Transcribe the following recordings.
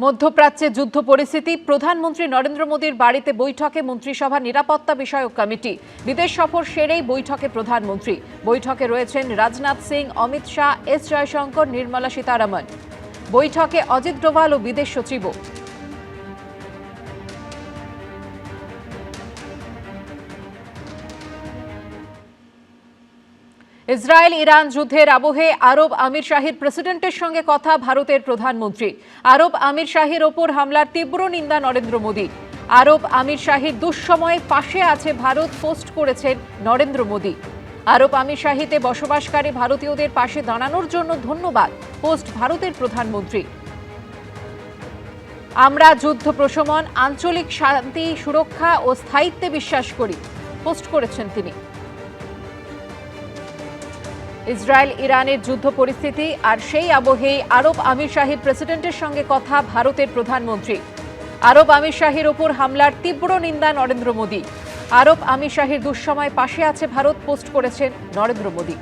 মধ্যপ্রাচ্যে যুদ্ধ পরিস্থিতি, প্রধানমন্ত্রী নরেন্দ্র মোদীর বাড়িতে বৈঠকে মন্ত্রিসভা নিরাপত্তা বিষয়ক কমিটি। বিদেশ সফর সেরেই বৈঠকে প্রধানমন্ত্রী। বৈঠকে রয়েছেন রাজনাথ সিং, অমিত শাহ, এস জয়শঙ্কর, নির্মলা সীতারামন। বৈঠকে অজিত ডোভাল ও বিদেশ সচিবও। ইসরায়েল ইরান যুদ্ধের আবহে আরব আমির শাহীর প্রেসিডেন্টের সঙ্গে কথা ভারতের প্রধানমন্ত্রী। আরব আমির শাহীর ওপর হামলার তীব্র নিন্দা নরেন্দ্র মোদী। আরব আমির শাহীর দুঃসময়ে পাশে আছে ভারত পোস্ট করেছেন নরেন্দ্র মোদী। আরব আমির শাহীতে বসবাসকারী ভারতীয়দের পাশে দাঁড়ানোর জন্য ধন্যবাদ, পোস্ট ভারতের প্রধানমন্ত্রী। আমরা যুদ্ধ প্রশমন, আঞ্চলিক শান্তি, সুরক্ষা ও স্থায়িত্বে বিশ্বাস করি, পোস্ট করেছেন তিনি। ইসরায়েল ইরানের যুদ্ধ পরিস্থিতি আর সেই আবহেই আরব আমির শাহীর প্রেসিডেন্টের সঙ্গে কথা ভারতের প্রধানমন্ত্রী। আরব আমির শাহীর ওপর হামলার তীব্র নিন্দা নরেন্দ্র মোদী। আরব আমির শাহীর দুঃসময় পাশে আছে ভারত, পোস্ট করেছেন নরেন্দ্র মোদী।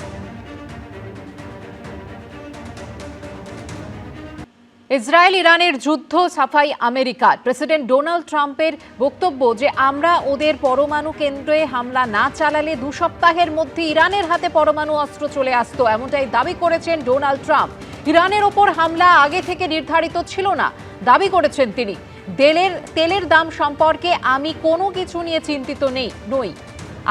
ইসরায়েল ইরানের যুদ্ধ সাফাই আমেরিকার। প্রেসিডেন্ট ডোনাল্ড ট্রাম্পের বক্তব্য যে আমরা ওদের পরমাণু কেন্দ্রে হামলা না চালালে 2 সপ্তাহের মধ্যে ইরানের হাতে পরমাণু অস্ত্র চলে আসতো, এমনটাই দাবি করেছেন ডোনাল্ড ট্রাম্প। ইরানের ওপর হামলা আগে থেকে নির্ধারিত ছিল না, দাবি করেছেন তিনি। তেলের দাম সম্পর্কে আমি কোনো কিছু নিয়ে চিন্তিত নই।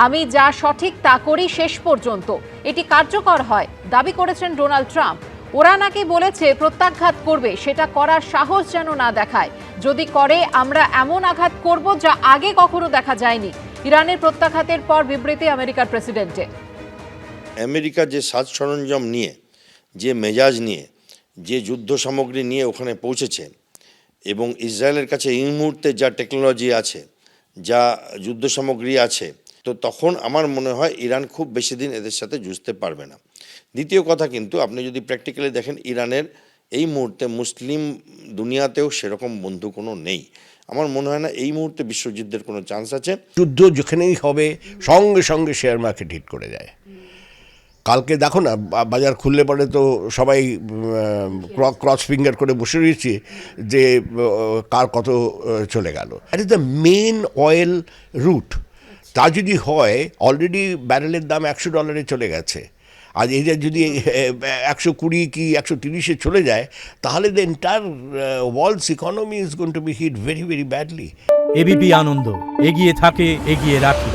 আমি যা সঠিক তা করি শেষ পর্যন্ত, এটি কার্যকর হয়, দাবি করেছেন ডোনাল্ড ট্রাম্প। ওরা নাকি বলেছে প্রত্যাঘাত করবে, সেটা করার সাহস যেন না দেখায়। যদি করে আমরা এমন আঘাত করব যা আগে কখনো দেখা যায়নি। ইরানের প্রত্যাঘাতের পর বিবৃতি আমেরিকার প্রেসিডেন্টের। আমেরিকা যে সাজ সরঞ্জাম নিয়ে, যে মেজাজ নিয়ে, যে যুদ্ধ সামগ্রী নিয়ে ওখানে পৌঁছেছে, এবং ইসরায়েলের কাছে এই মুহূর্তে যা টেকনোলজি আছে, যা যুদ্ধ সামগ্রী আছে, তো তখন আমার মনে হয় ইরান খুব বেশি দিন এদের সাথে যুঝতে পারবে না। দ্বিতীয় কথা, কিন্তু আপনি যদি প্র্যাকটিক্যালি দেখেন, ইরানের এই মুহূর্তে মুসলিম দুনিয়াতেও সেরকম বন্ধু কোনো নেই। আমার মনে হয় না এই মুহূর্তে বিশ্বযুদ্ধের কোনো চান্স আছে। যুদ্ধ যেখানেই হবে সঙ্গে সঙ্গে শেয়ার মার্কেট হিট করে যায়। কালকে দেখো না, বাজার খুললে পরে তো সবাই ক্রস ফিঙ্গার করে বসে রয়েছে যে কার কত চলে গেল। That is the main oil route. তা যদি হয়, অলরেডি ব্যারেলের দাম $100 চলে গেছে। আর এটা যদি 120 কি 130 চলে যায়, তাহলে the entire world's economy is going to be hit very very badly. ABP Ananda, এগিয়ে থাকে, এগিয়ে রাখে।